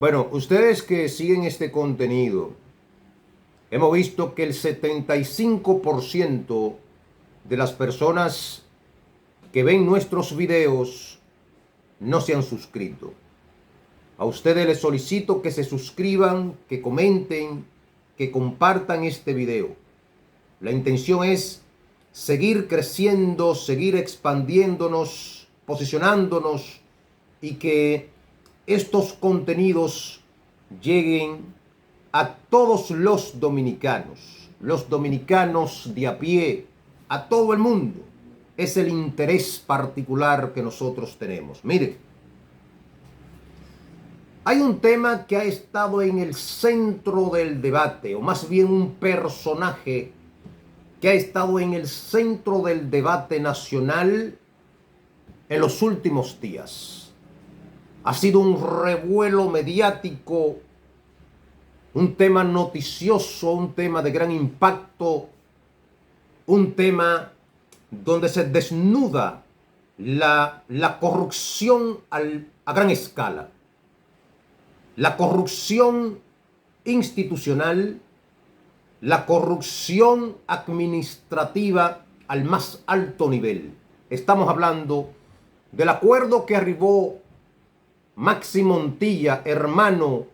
Bueno, ustedes que siguen este contenido, hemos visto que el 75% de las personas que ven nuestros videos no se han suscrito. A ustedes les solicito que se suscriban, que comenten, que compartan este video. La intención es seguir creciendo, seguir expandiéndonos, posicionándonos y que estos contenidos lleguen a todos los dominicanos de a pie, a todo el mundo. Es el interés particular que nosotros tenemos. Miren, hay un tema que ha estado en el centro del debate, o más bien un personaje que ha estado en el centro del debate nacional en los últimos días. Ha sido un revuelo mediático, un tema noticioso, un tema de gran impacto, un tema donde se desnuda la corrupción a gran escala, la corrupción institucional, la corrupción administrativa al más alto nivel. Estamos hablando del acuerdo que arribó Maxi Montilla, hermano,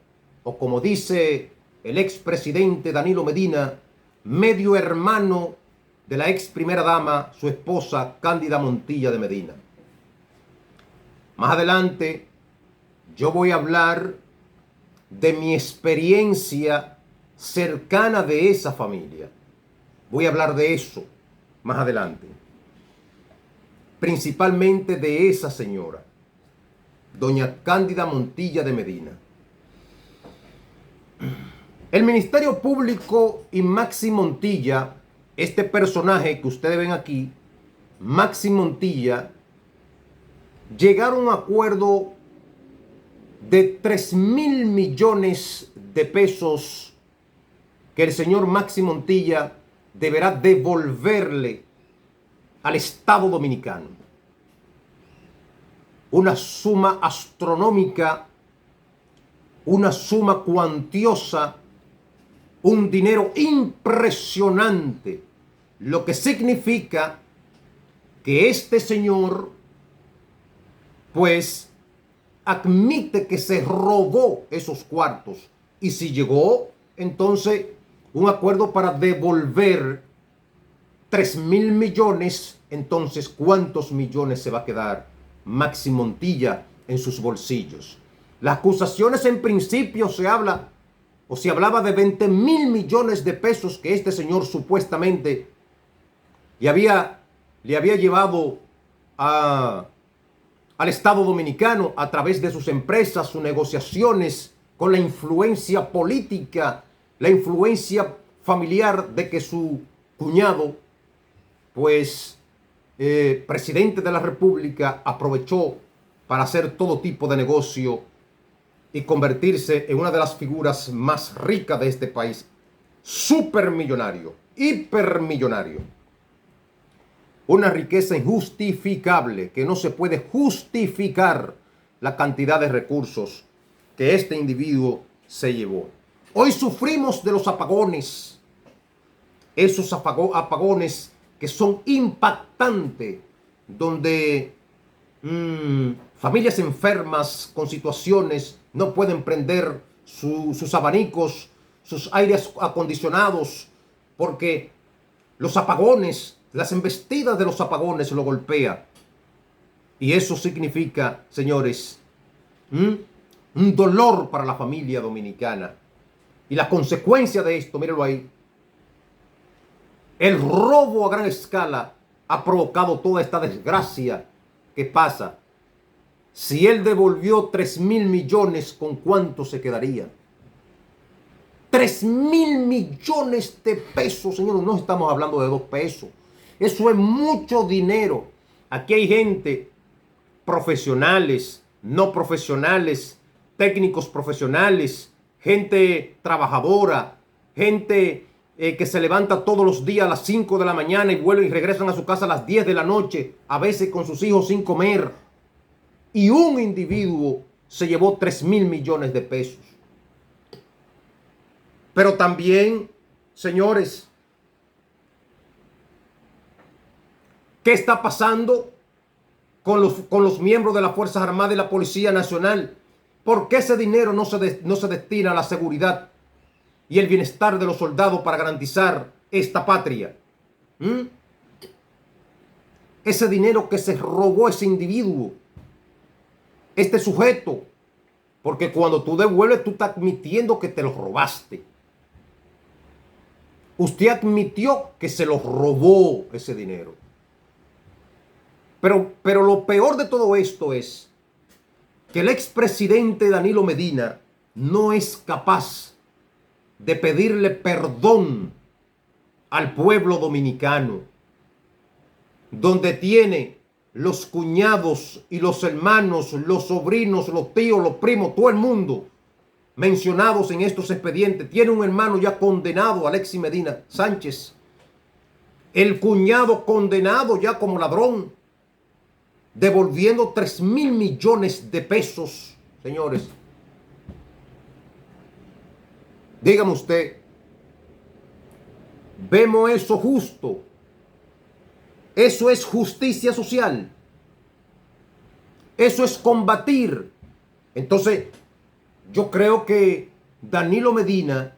o como dice el expresidente Danilo Medina, medio hermano de la ex primera dama, su esposa Cándida Montilla de Medina. Más adelante yo voy a hablar de mi experiencia cercana de esa familia. Voy a hablar de eso más adelante. Principalmente de esa señora, doña Cándida Montilla de Medina. El Ministerio Público y Maxi Montilla, este personaje que ustedes ven aquí, Maxi Montilla, llegaron a un acuerdo de 3.000 millones de pesos que el señor Maxi Montilla deberá devolverle al Estado Dominicano. Una suma astronómica, una suma cuantiosa, un dinero impresionante, lo que significa que este señor, pues, admite que se robó esos cuartos. Y si llegó, entonces, un acuerdo para devolver 3.000 millones, entonces, ¿cuántos millones se va a quedar Maxi Montilla en sus bolsillos? Las acusaciones en principio se hablaba de 20.000 millones de pesos que este señor supuestamente le había llevado al Estado Dominicano a través de sus empresas, sus negociaciones con la influencia política, la influencia familiar de que su cuñado, pues, presidente de la República, aprovechó para hacer todo tipo de negocio y convertirse en una de las figuras más ricas de este país. Supermillonario, hipermillonario. Una riqueza injustificable, que no se puede justificar la cantidad de recursos que este individuo se llevó. Hoy sufrimos de los apagones, esos apagones que son impactantes, donde familias enfermas con situaciones no pueden prender sus abanicos, sus aires acondicionados, porque los apagones, las embestidas de los apagones lo golpea. Y eso significa, señores, un dolor para la familia dominicana. Y la consecuencia de esto, mírenlo ahí, el robo a gran escala ha provocado toda esta desgracia que pasa. Si él devolvió 3.000 millones, ¿con cuánto se quedaría? 3.000 millones de pesos, señores. No estamos hablando de 2 pesos. Eso es mucho dinero. Aquí hay gente, profesionales, no profesionales, técnicos profesionales, gente trabajadora, gente que se levanta todos los días a las 5 de la mañana y vuelven y regresan a su casa a las 10 de la noche, a veces con sus hijos sin comer. Y un individuo se llevó 3.000 millones de pesos. Pero también, señores, ¿qué está pasando con los miembros de las Fuerzas Armadas y la Policía Nacional? ¿Por qué ese dinero no se destina a la seguridad y el bienestar de los soldados para garantizar esta patria? Ese dinero que se robó ese individuo, este sujeto, porque cuando tú devuelves, tú estás admitiendo que te lo robaste. Usted admitió que se lo robó ese dinero. Pero lo peor de todo esto es que el expresidente Danilo Medina no es capaz de pedirle perdón al pueblo dominicano, donde tiene los cuñados y los hermanos, los sobrinos, los tíos, los primos, todo el mundo mencionados en estos expedientes. Tiene un hermano ya condenado, Alexis Medina Sánchez, el cuñado condenado ya como ladrón, devolviendo 3.000 millones de pesos, señores. Dígame usted, ¿vemos eso justo? Eso es justicia social. Eso es combatir. Entonces, yo creo que Danilo Medina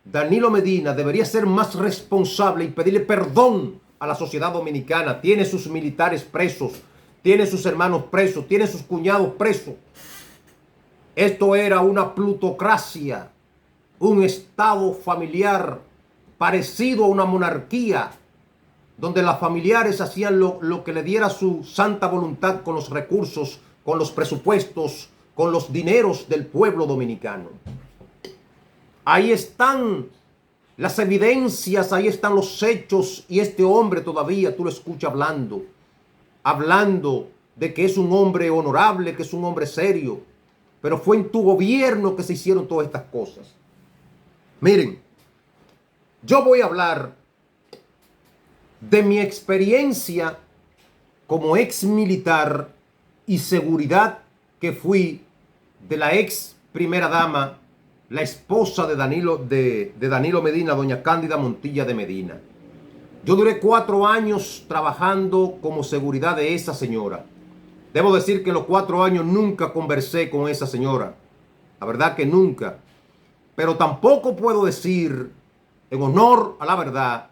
debería ser más responsable y pedirle perdón a la sociedad dominicana. Tiene sus militares presos, tiene sus hermanos presos, tiene sus cuñados presos. Esto era una plutocracia, un estado familiar parecido a una monarquía, donde los familiares hacían lo que le diera su santa voluntad con los recursos, con los presupuestos, con los dineros del pueblo dominicano. Ahí están las evidencias, ahí están los hechos, y este hombre todavía tú lo escuchas hablando de que es un hombre honorable, que es un hombre serio, pero fue en tu gobierno que se hicieron todas estas cosas. Miren, yo voy a hablar de mi experiencia como ex militar y seguridad que fui de la ex primera dama, la esposa de Danilo Medina, doña Cándida Montilla de Medina. Yo duré 4 años trabajando como seguridad de esa señora. Debo decir que en los 4 años nunca conversé con esa señora. La verdad que nunca. Pero tampoco puedo decir, en honor a la verdad,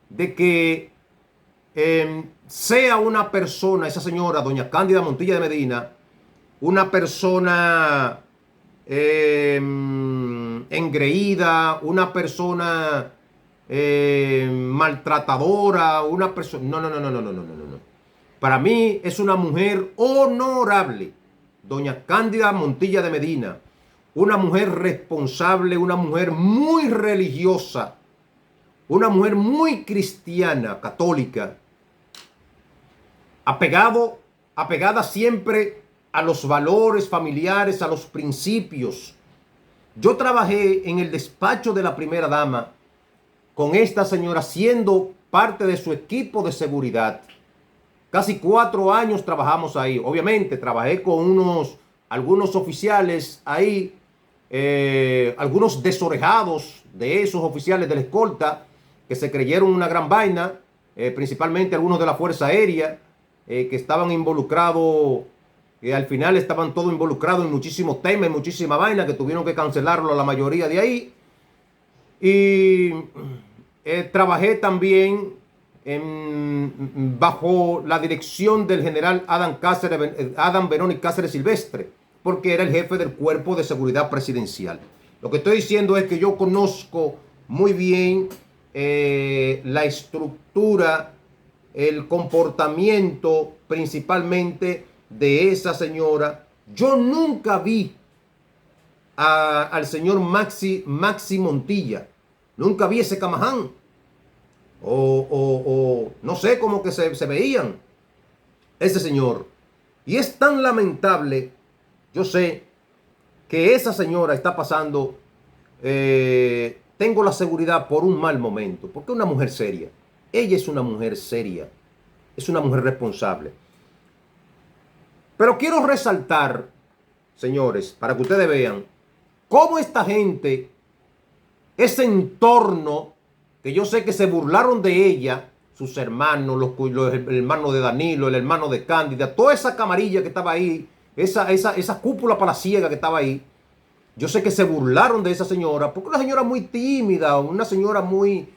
de que sea una persona, esa señora, doña Cándida Montilla de Medina, una persona engreída, una persona maltratadora, una persona... No. Para mí es una mujer honorable, doña Cándida Montilla de Medina, una mujer responsable, una mujer muy religiosa, una mujer muy cristiana, católica, apegada siempre a los valores familiares, a los principios. Yo trabajé en el despacho de la primera dama con esta señora, siendo parte de su equipo de seguridad. Casi 4 años trabajamos ahí. Obviamente trabajé con algunos oficiales ahí, algunos desorejados de esos oficiales de la escolta que se creyeron una gran vaina, principalmente algunos de la Fuerza Aérea, que estaban involucrados, al final estaban todos involucrados en muchísimos temas, en muchísima vaina, que tuvieron que cancelarlo a la mayoría de ahí. Y trabajé también bajo la dirección del general Adam Benoni Cáceres Silvestre, porque era el jefe del Cuerpo de Seguridad Presidencial. Lo que estoy diciendo es que yo conozco muy bien la estructura, el comportamiento principalmente de esa señora. Yo nunca vi al señor Maxi Montilla, nunca vi ese camaján, o no sé cómo que se veían ese señor. Y es tan lamentable. Yo sé que esa señora está pasando, tengo la seguridad, por un mal momento, porque es una mujer seria. Ella es una mujer seria, es una mujer responsable. Pero quiero resaltar señores, para que ustedes vean cómo esta gente, ese entorno, que yo sé que se burlaron de ella, sus hermanos, el hermano de Danilo, el hermano de Cándida, toda esa camarilla que estaba ahí, esa cúpula palaciega que estaba ahí, yo sé que se burlaron de esa señora, porque una señora muy tímida, una señora muy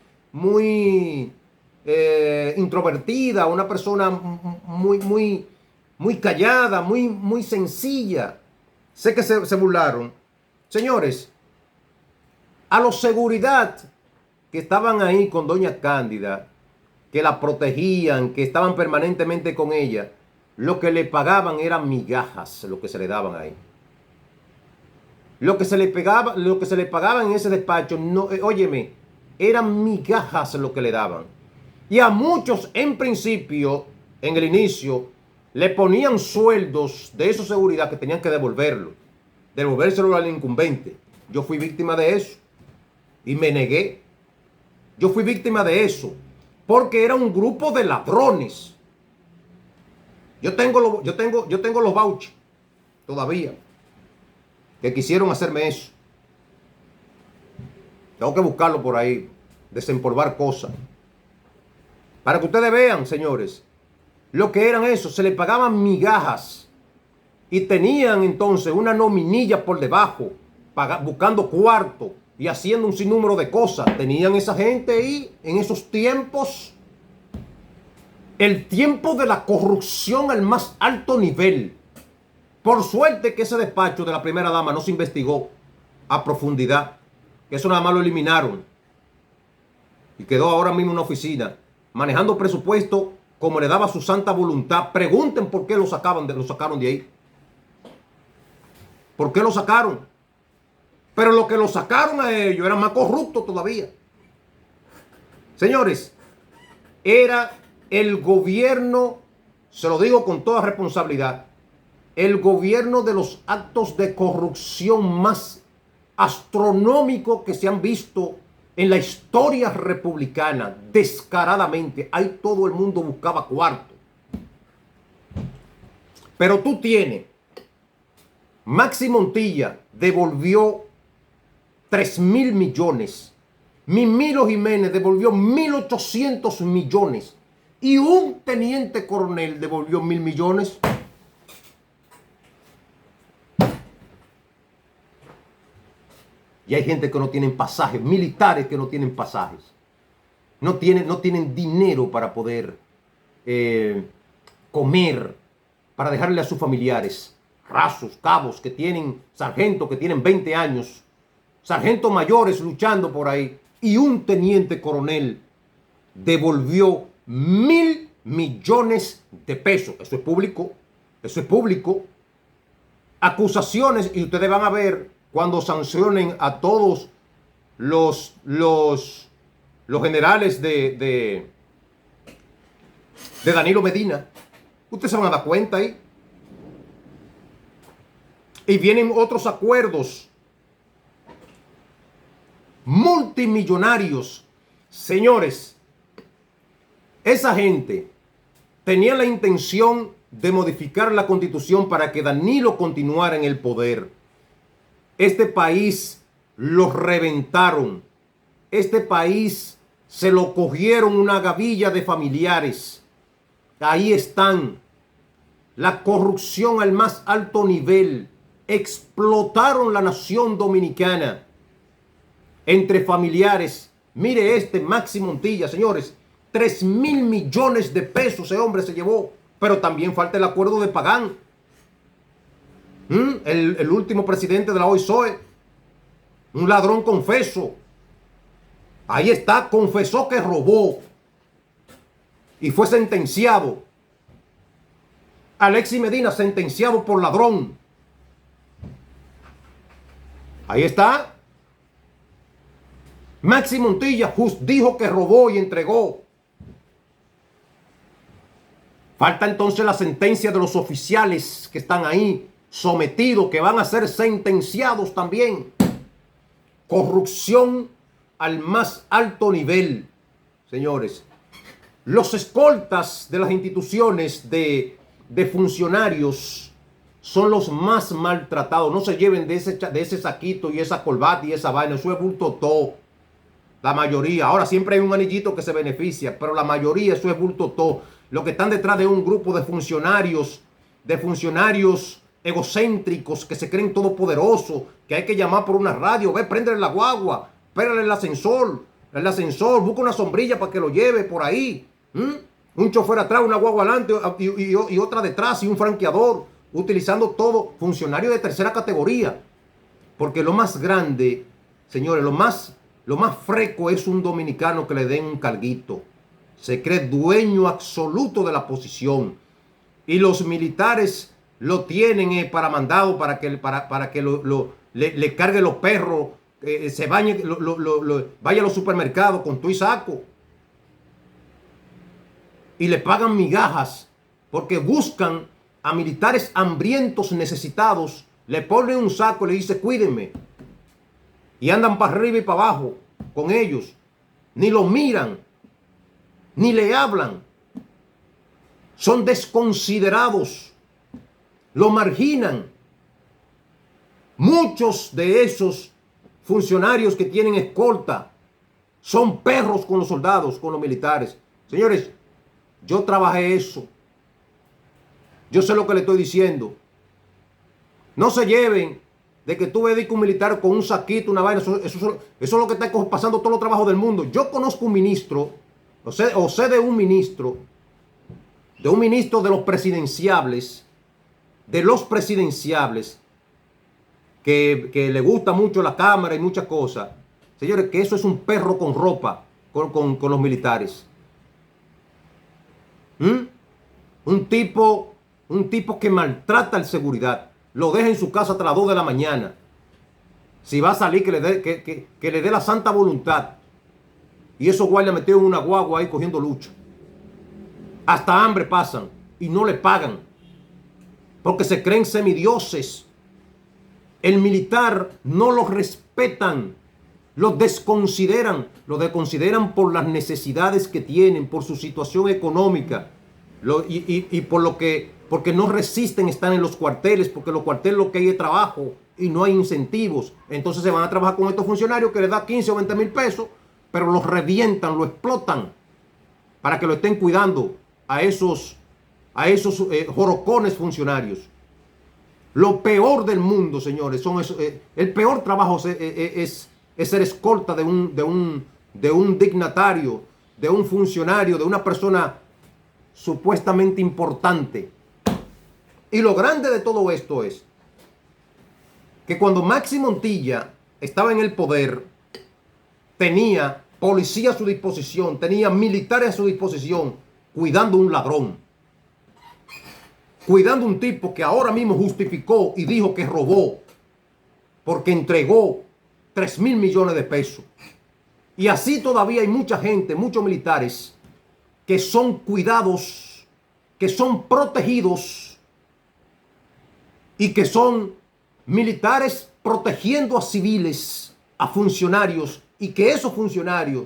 introvertida, una persona muy callada, muy sencilla. Sé que se burlaron. Señores, a los seguridad que estaban ahí con doña Cándida, que la protegían, que estaban permanentemente con ella, lo que le pagaban eran migajas, lo que se le daban ahí. Lo que se le pagaba en ese despacho, no, óyeme, eran migajas lo que le daban. Y a muchos en principio, en el inicio, le ponían sueldos de esa seguridad que tenían que devolvérselo al incumbente. Yo fui víctima de eso y me negué. Yo fui víctima de eso porque era un grupo de ladrones. Yo tengo los vouchers todavía que quisieron hacerme eso. Tengo que buscarlo por ahí, desempolvar cosas. Para que ustedes vean, señores, lo que eran eso. Se les pagaban migajas y tenían entonces una nominilla por debajo, buscando cuarto y haciendo un sinnúmero de cosas. Tenían esa gente ahí en esos tiempos. El tiempo de la corrupción al más alto nivel. Por suerte que ese despacho de la primera dama no se investigó a profundidad. Que eso nada más lo eliminaron. Y quedó ahora mismo en una oficina, manejando presupuesto como le daba su santa voluntad. Pregunten por qué lo sacaron de ahí. ¿Por qué lo sacaron? Pero lo que lo sacaron a ellos era más corrupto todavía. Señores, era el gobierno, se lo digo con toda responsabilidad, el gobierno de los actos de corrupción más astronómico que se han visto en la historia republicana, descaradamente. Ahí todo el mundo buscaba cuarto. Pero tú tienes, Maxi Montilla devolvió 3.000 millones. Mimilo Jiménez devolvió 1.800 millones. Y un teniente coronel devolvió 1.000 millones. Y hay gente que no tienen pasajes, militares que no tienen pasajes. No tienen dinero para poder comer, para dejarle a sus familiares. Rasos, cabos que tienen, sargentos que tienen 20 años, sargentos mayores luchando por ahí. Y un teniente coronel devolvió 1.000 millones de pesos. Eso es público. Eso es público. Acusaciones, y ustedes van a ver cuando sancionen a todos los generales de Danilo Medina. Ustedes se van a dar cuenta ahí. Y vienen otros acuerdos multimillonarios. Señores, esa gente tenía la intención de modificar la Constitución para que Danilo continuara en el poder. Este país lo reventaron. Este país se lo cogieron una gavilla de familiares. Ahí están. La corrupción al más alto nivel. Explotaron la nación dominicana entre familiares. Mire Maxi Montilla, señores. 3.000 millones de pesos ese hombre se llevó. Pero también falta el acuerdo de Pagán. El último presidente de la OISOE. Un ladrón confeso. Ahí está, confesó que robó. Y fue sentenciado. Alexis Medina sentenciado por ladrón. Ahí está. Maxi Montilla dijo que robó y entregó. Falta entonces la sentencia de los oficiales que están ahí sometidos, que van a ser sentenciados también. Corrupción al más alto nivel, señores. Los escoltas de las instituciones de funcionarios son los más maltratados. No se lleven de ese saquito y esa corbata y esa vaina. Eso es bulto todo. La mayoría. Ahora siempre hay un anillito que se beneficia, pero la mayoría eso es bulto todo. Los que están detrás de un grupo de funcionarios egocéntricos que se creen todopoderosos, que hay que llamar por una radio, ve, préndele la guagua, pégale el ascensor, busca una sombrilla para que lo lleve por ahí. Un chofer atrás, una guagua adelante y otra detrás y un franqueador, utilizando todo, funcionario de tercera categoría. Porque lo más grande, señores, lo más freco es un dominicano que le den un carguito. Se cree dueño absoluto de la posición. Y los militares lo tienen para mandado, para que le cargue los perros, se bañe, vaya a los supermercados con tu y saco. Y le pagan migajas porque buscan a militares hambrientos, necesitados, le ponen un saco y le dice cuídenme. Y andan para arriba y para abajo con ellos. Ni lo miran, ni le hablan. Son desconsiderados. Lo marginan. Muchos de esos funcionarios que tienen escolta son perros con los soldados, con los militares. Señores, yo trabajé eso. Yo sé lo que le estoy diciendo. No se lleven de que tú ves un militar con un saquito, una vaina. Eso es lo que está pasando todos los trabajos del mundo. Yo conozco un ministro, o sé de un ministro de los presidenciables, que le gusta mucho la cámara y muchas cosas. Señores, que eso es un perro con ropa con los militares. Un tipo que maltrata al seguridad. Lo deja en su casa hasta las 2 de la mañana. Si va a salir, que le dé la santa voluntad. Y esos guardias metidos en una guagua ahí cogiendo lucha. Hasta hambre pasan y no le pagan. Porque se creen semidioses. El militar no los respetan. Los desconsideran. Los desconsideran por las necesidades que tienen, por su situación económica. Y porque no resisten estar en los cuarteles, porque en los cuarteles lo que hay es trabajo y no hay incentivos. Entonces se van a trabajar con estos funcionarios que les da 15 o 20 mil pesos, pero los revientan, lo explotan para que lo estén cuidando a esos jorocones funcionarios. Lo peor del mundo, señores, el peor trabajo es ser escolta de un dignatario, de un funcionario, de una persona supuestamente importante. Y lo grande de todo esto es que cuando Maxi Montilla estaba en el poder, tenía policía a su disposición, tenía militares a su disposición, cuidando un ladrón, cuidando un tipo que ahora mismo justificó y dijo que robó, porque entregó 3.000 millones de pesos. Y así todavía hay mucha gente, muchos militares, que son cuidados, que son protegidos y que son militares protegiendo a civiles, a funcionarios, y que esos funcionarios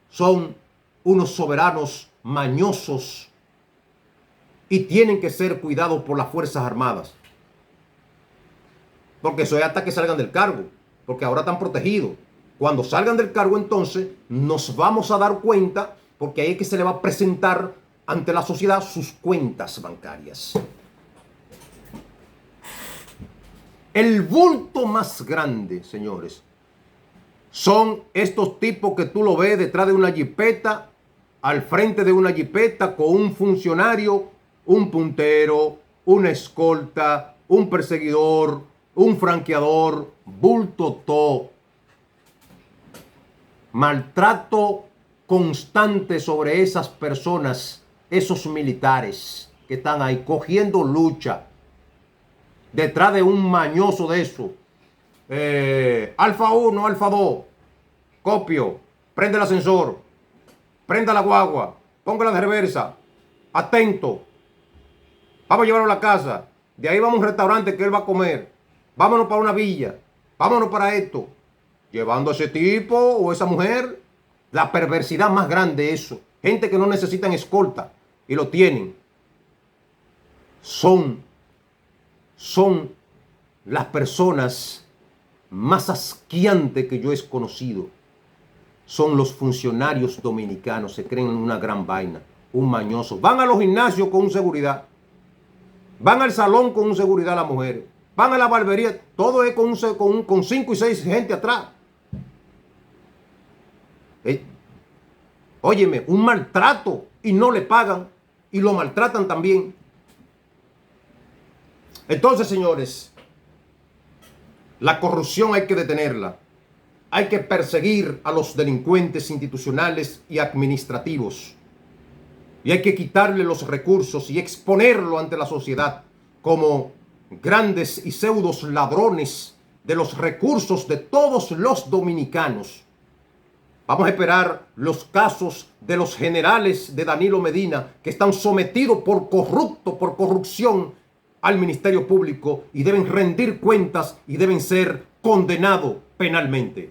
son unos soberanos mañosos y tienen que ser cuidados por las Fuerzas Armadas. Porque eso es hasta que salgan del cargo, porque ahora están protegidos. Cuando salgan del cargo, entonces nos vamos a dar cuenta, porque ahí es que se le va a presentar ante la sociedad sus cuentas bancarias. El bulto más grande, señores, son estos tipos que tú lo ves detrás de una jipeta, al frente de una jipeta, con un funcionario, un puntero, una escolta, un perseguidor, un franqueador, bulto todo. Maltrato constante sobre esas personas, esos militares que están ahí cogiendo lucha detrás de un mañoso de eso. Alfa 1, Alfa 2, copio, prende el ascensor, prenda la guagua, póngala de reversa, atento, vamos a llevarlo a la casa, de ahí vamos a un restaurante que él va a comer, vámonos para una villa, vámonos para esto, llevando a ese tipo o esa mujer. La perversidad más grande, eso. Gente que no necesitan escolta y lo tienen. Son son las personas más asqueantes que yo he conocido. Son los funcionarios dominicanos. Se creen en una gran vaina, un mañoso. Van a los gimnasios con un seguridad. Van al salón con un seguridad las mujeres. Van a la barbería. Todo es con 5 y 6 gente atrás. Óyeme, un maltrato y no le pagan y lo maltratan también. Entonces, señores, la corrupción hay que detenerla. Hay que perseguir a los delincuentes institucionales y administrativos. Y hay que quitarle los recursos y exponerlo ante la sociedad como grandes y pseudos ladrones de los recursos de todos los dominicanos. Vamos a esperar los casos de los generales de Danilo Medina que están sometidos por corrupción al Ministerio Público y deben rendir cuentas y deben ser condenados penalmente.